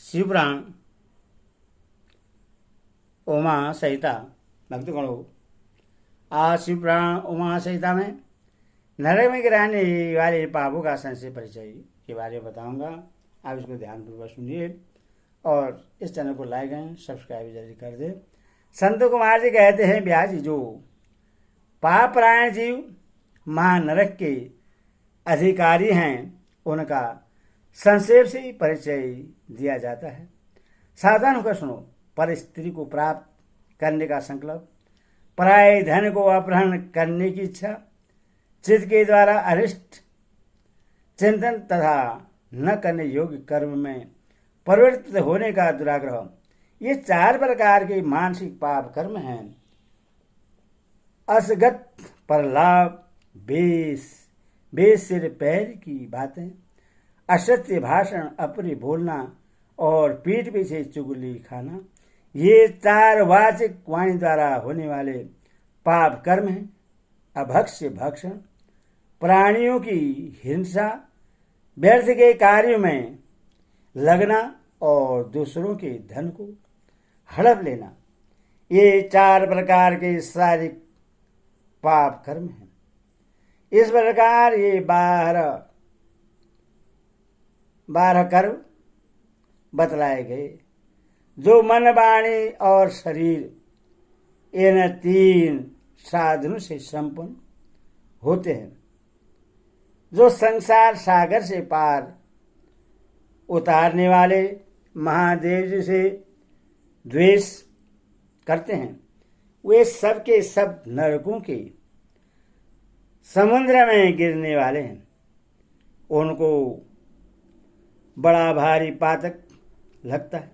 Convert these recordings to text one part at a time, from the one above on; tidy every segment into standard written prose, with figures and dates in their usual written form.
शिवपुराण उमा संहिता भक्तगणों, आज शिवपुराण उमा संहिता में नरक में गिराने वाले पापों का संक्षिप्त परिचय के बारे में बताऊंगा। आप इसको ध्यानपूर्वक सुनिए और इस चैनल को लाइक एंड सब्सक्राइब जल्दी कर दें। संत कुमार जी कहते हैं, ब्यास जी, जो पाप परायण जीव महानरक के अधिकारी हैं उनका संक्षेप से परिचय दिया जाता है। सावधान होकर सुनो। पर स्त्री को प्राप्त करने का संकल्प, पराये धन को अपहरण करने की इच्छा, चित्त के द्वारा अनिष्ट चिंतन तथा न करने योग्य कर्म में प्रवृत्त होने का दुराग्रह, ये चार प्रकार के मानसिक पाप कर्म हैं। असगत पर लाभ, बेस सिर पैर की बातें, असत्य भाषण, अपने बोलना और पीठ पीछे चुगली खाना, ये चार वाचिक वाणी द्वारा होने वाले पाप कर्म हैं। अभक्ष्य भक्षण, प्राणियों की हिंसा, व्यर्थ के कार्यों में लगना और दूसरों के धन को हड़प लेना, ये चार प्रकार के शारीरिक पाप कर्म हैं। इस प्रकार ये बारह कर्म बतलाए गए, जो मन, वाणी और शरीर इन तीन साधनों से संपन्न होते हैं, जो संसार सागर से पार उतारने वाले महादेव जी से द्वेष करते हैं। वे सब के सब नरकों के समुद्र में गिरने वाले हैं। उनको बड़ा भारी पातक लगता है।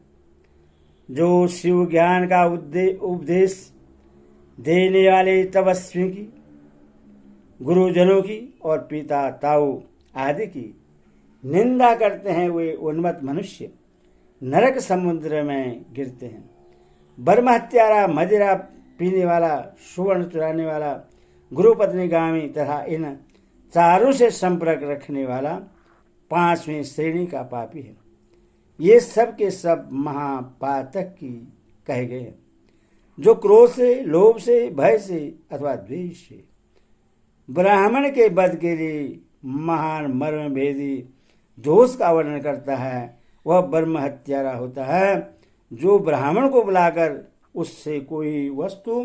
जो शिव ज्ञान का उपदेश देने वाले तपस्वियों की, गुरुजनों की और पिता ताऊ आदि की निंदा करते हैं, वे उन्मत्त मनुष्य नरक समुद्र में गिरते हैं। ब्रह्म हत्यारा, मदिरा पीने वाला, सुवर्ण चुराने वाला, गुरुपत्नीगामी तथा इन चारों से संपर्क रखने वाला पांचवीं श्रेणी का पापी है। ये सब के सब महापातक की कहे गए हैं, जो क्रोध से, लोभ से, भय से अथवा द्वेष से ब्राह्मण के वध के लिए महान मर्म भेदी दोष का वर्णन करता है, वह ब्रह्म हत्यारा होता है। जो ब्राह्मण को बुलाकर उससे कोई वस्तु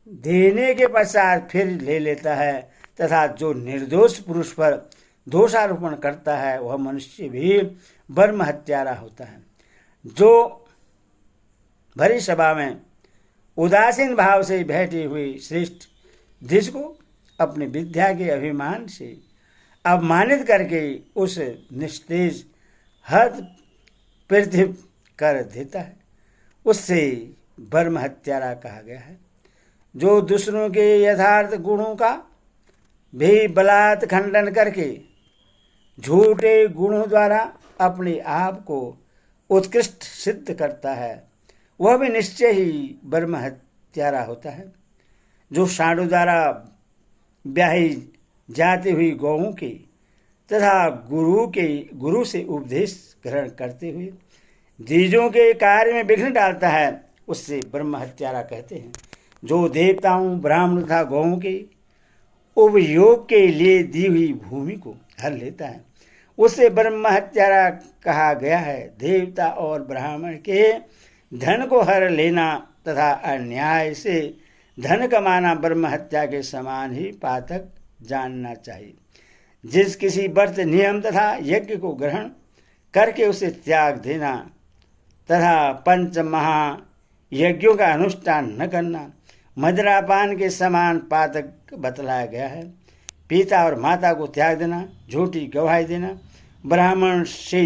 देने के पश्चात फिर ले लेता है तथा जो निर्दोष पुरुष पर दोषारोपण करता है, वह मनुष्य भी ब्रह्म हत्यारा होता है। जो भरी सभा में उदासीन भाव से बैठी हुई श्रेष्ठ जिसको अपनी विद्या के अभिमान से अपमानित करके उस निस्तेज हद पृथ्वी कर देता है, उससे ब्रह्म हत्यारा कहा गया है। जो दूसरों के यथार्थ गुणों का भी बलात् खंडन करके झूठे गुणों द्वारा अपने आप को उत्कृष्ट सिद्ध करता है, वह भी निश्चय ही ब्रह्म हत्यारा होता है। जो साधु द्वारा ब्याही जाती हुई गौओं के तथा गुरु से उपदेश ग्रहण करते हुए द्विजों के कार्य में विघ्न डालता है, उससे ब्रह्म हत्यारा कहते हैं। जो देवताओं, ब्राह्मण तथा गौओं के उपयोग के लिए दी हुई भूमि को हर लेता है, उसे ब्रह्म हत्यारा कहा गया है। देवता और ब्राह्मण के धन को हर लेना तथा अन्याय से धन कमाना ब्रह्म हत्या के समान ही पातक जानना चाहिए। जिस किसी व्रत, नियम तथा यज्ञ को ग्रहण करके उसे त्याग देना तथा पंच महायज्ञों का अनुष्ठान न करना मदिरापान के समान पातक बतलाया गया है। पिता और माता को त्याग देना, झूठी गवाही देना, ब्राह्मण से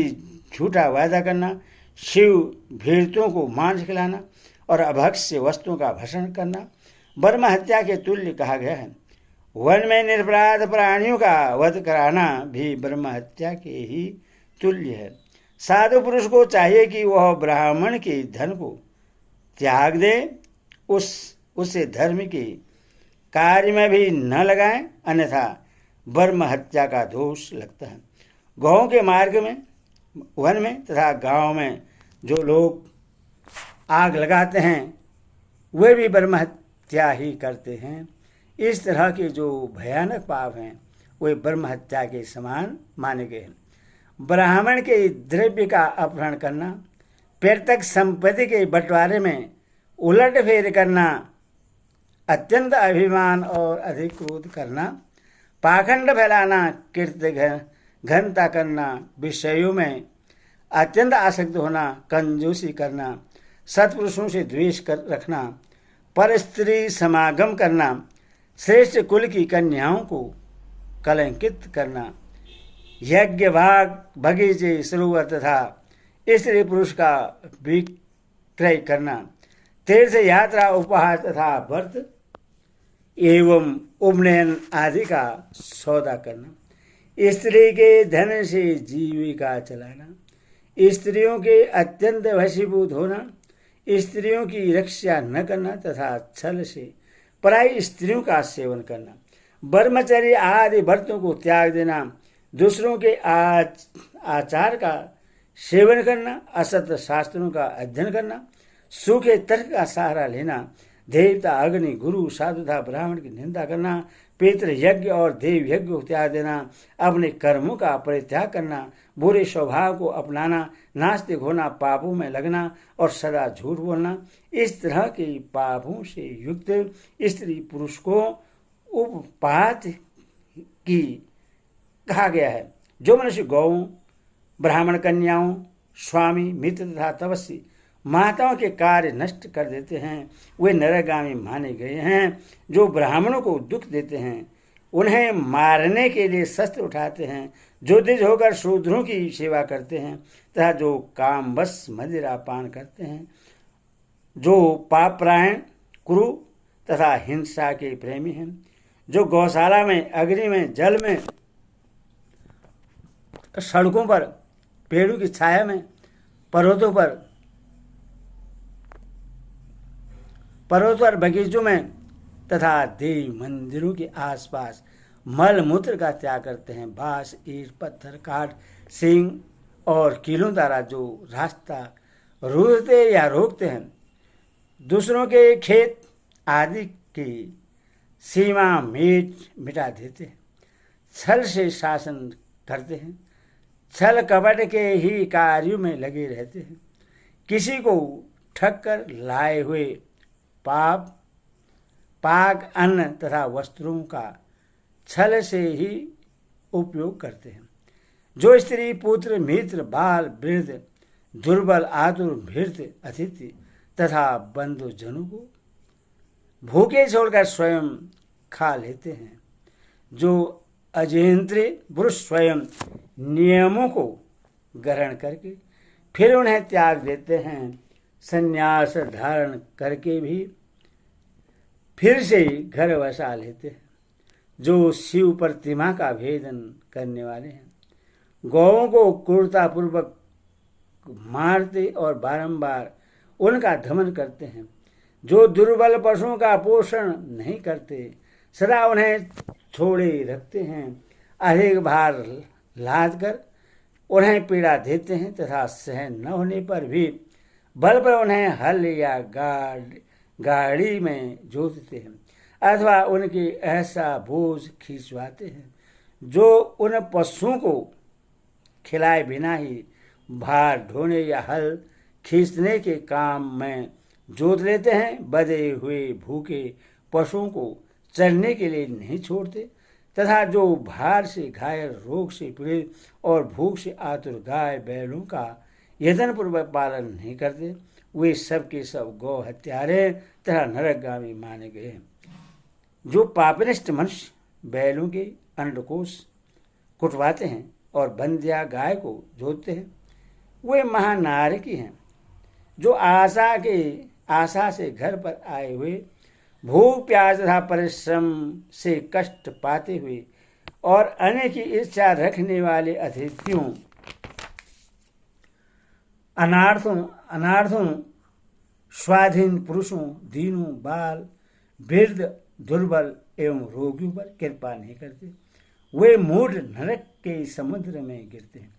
झूठा वायदा करना, शिव भीड़ों को मांस खिलाना और अभक्ष्य वस्तुओं का भक्षण करना ब्रह्म हत्या के तुल्य कहा गया है। वन में निरपराध प्राणियों का वध कराना भी ब्रह्म हत्या के ही तुल्य है। साधु पुरुष को चाहिए कि वह ब्राह्मण के धन को त्याग दे, उसे धर्म के कार्य में भी न लगाएं, अन्यथा ब्रह्म हत्या का दोष लगता है। गौ के मार्ग में वन में तथा गांव में जो लोग आग लगाते हैं वे भी ब्रह्म हत्या ही करते हैं। इस तरह के जो भयानक पाप हैं वे ब्रह्म हत्या के समान माने गए हैं। ब्राह्मण के द्रव्य का अपहरण करना, पैतृक संपत्ति के बंटवारे में उलट फेर करना, अत्यंत अभिमान और अधिक क्रोध करना, पाखंड फैलाना, कीर्ति घनता करना, विषयों में अत्यंत आसक्त होना, कंजूसी करना, सत्पुरुषों से द्वेष कर रखना, पर स्त्री समागम करना, श्रेष्ठ कुल की कन्याओं को कलंकित करना, यज्ञ भाग बगीचे सरोवर तथा स्त्री पुरुष का विक्रय करना, तीर्थ यात्रा उपहार तथा व्रत एवं उपनयन आदि का सौदा करना, स्त्री के धन से जीविका चलाना, स्त्रियों के अत्यंत वशीभूत होना, स्त्रियों की रक्षा न करना तथा छल से पराई स्त्रियों का सेवन करना, ब्रह्मचर्य आदि व्रतों को त्याग देना, दूसरों के आचार का सेवन करना, असत शास्त्रों का अध्ययन करना, सूखे तर्क का सहारा लेना, देवता अग्नि गुरु साधु तथा ब्राह्मण की निंदा करना, पितृ यज्ञ और देव यज्ञ को त्याग देना, अपने कर्मों का परित्याग करना, बुरे स्वभाव को अपनाना, नास्तिक होना, पापों में लगना और सदा झूठ बोलना, इस तरह के पापों से युक्त स्त्री पुरुष को उपपात की कहा गया है। जो मनुष्य गौओं, ब्राह्मण कन्याओं, स्वामी मित्र तथा तपस्वी माताओं के कार्य नष्ट कर देते हैं वे नरगामी माने गए हैं। जो ब्राह्मणों को दुख देते हैं, उन्हें मारने के लिए शस्त्र उठाते हैं, जो द्विज होकर शूद्रों की सेवा करते हैं तथा जो कामवश मदिरा पान करते हैं, जो पापरायण क्रूर तथा हिंसा के प्रेमी हैं, जो गौशाला में, अग्नि में, जल में, सड़कों पर, पेड़ों की छाया में, पर्वतों पर, बगीचों में तथा देव मंदिरों के आसपास मल मूत्र का त्याग करते हैं, बांस, ईंट, पत्थर, काठ, सींग और कीलों द्वारा जो रास्ता रूंधते या रोकते हैं, दूसरों के खेत आदि की सीमा मिटा देते हैं, छल से शासन करते हैं, छल कपट के ही कार्यों में लगे रहते हैं, किसी को ठग कर लाए हुए पाक अन्न तथा वस्त्रों का छल से ही उपयोग करते हैं, जो स्त्री पुत्र मित्र बाल वृद्ध दुर्बल आतुर भृत्य अतिथि तथा बंधुजनों को भूखे छोड़कर स्वयं खा लेते हैं, जो अजेंद्रिय पुरुष स्वयं नियमों को ग्रहण करके फिर उन्हें त्याग देते हैं, संन्यास धारण करके भी फिर से घर बसा लेते हैं, जो शिव प्रतिमा का भेदन करने वाले हैं, गौओं को क्रूरतापूर्वक मारते और बारंबार उनका दमन करते हैं, जो दुर्बल पशुओं का पोषण नहीं करते, सदा उन्हें छोड़े रखते हैं, अधिक भार लाद कर उन्हें पीड़ा देते हैं तथा सहन न होने पर भी बल पर उन्हें हल या गाड़ी में जोतते हैं अथवा उनके ऐसा बोझ खींचवाते हैं जो उन पशुओं को खिलाए बिना ही भार ढोने या हल खींचने के काम में जोत लेते हैं, बधे हुए भूखे पशुओं को चरने के लिए नहीं छोड़ते तथा जो भार से घायल, रोग से पीड़ित और भूख से आतुर गाय बैलों का यत्नपूर्वक पालन नहीं करते, वे सब के सब गौ हत्यारे तथा नरकगामी माने गए हैं। जो पापनिष्ठ मनुष्य बैलों के अंडकोश कुटवाते हैं और बंध्या गाय को जोतते हैं, वे महानारकी हैं। जो आशा से घर पर आए हुए भूख प्यास तथा परिश्रम से कष्ट पाते हुए और अन्य की इच्छा रखने वाले अतिथियों, अनार्थों, स्वाधीन पुरुषों, दीनों, बाल, वृद्ध, दुर्बल एवं रोगियों पर कृपा नहीं करते, वे मूढ़ नरक के समुद्र में गिरते हैं।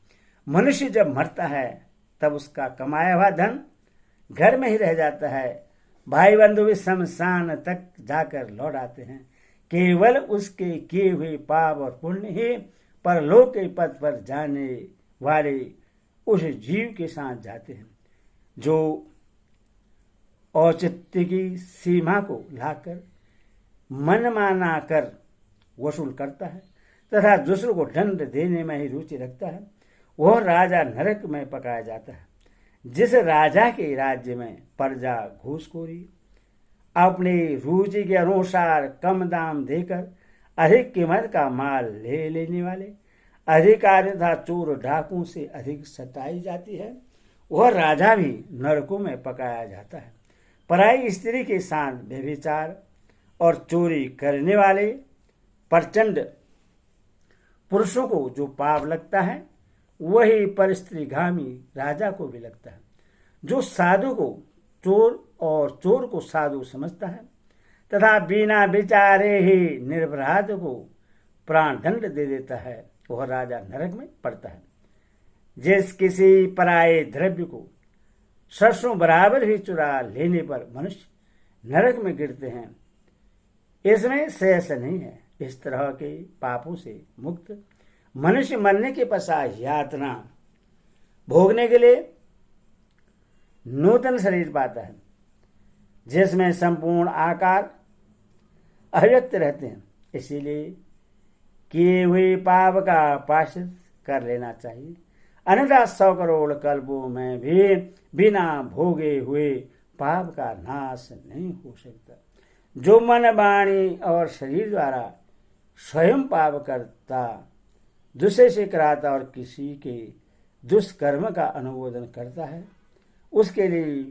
मनुष्य जब मरता है तब उसका कमाया हुआ धन घर में ही रह जाता है। भाई बंधु भी शमशान तक जाकर लौट आते हैं। केवल उसके किए हुए पाप और पुण्य ही परलोक के पथ पर जाने वाले उस जीव के साथ जाते हैं जो औचित्य की सीमा को लाकर मनमाना कर वसूल करता है तथा दूसरों को दंड देने में ही रुचि रखता है। वह राजा नरक में पकाया जाता है। जिस राजा के राज्य में प्रजा घूसखोरी, अपनी रुचि के अनुसार कम दाम देकर अधिक कीमत का माल ले लेने वाले अधिकारी तथा चोर डाकुओं से अधिक सताई जाती है, वह राजा भी नरकों में पकाया जाता है। पराई स्त्री के साथ व्यभिचार और चोरी करने वाले प्रचंड पुरुषों को जो पाप लगता है वही परस्त्रीगामी राजा को भी लगता है। जो साधु को चोर और चोर को साधु समझता है तथा बिना विचारे ही निरपराध को प्राण दंड दे देता है, वह राजा नरक में पड़ता है। जिस किसी पराये द्रव्य को सरसों बराबर भी चुरा लेने पर मनुष्य नरक में गिरते हैं, इसमें शेष नहीं है। इस तरह के पापों से मुक्त मनुष्य मरने के पश्चात यातना भोगने के लिए नूतन शरीर पाता है जिसमें संपूर्ण आकार अव्यक्त रहते हैं। इसीलिए किए हुए पाप का प्रायश्चित कर लेना चाहिए, अन्यथा 100 करोड़ कल्पों में भी बिना भोगे हुए पाप का नाश नहीं हो सकता। जो मन, वाणी और शरीर द्वारा स्वयं पाप करता, दूसरे से कराता और किसी के दुष्कर्म का अनुमोदन करता है, उसके लिए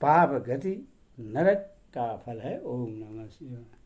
पाप गति नरक का फल है। ओम नमः शिवाय।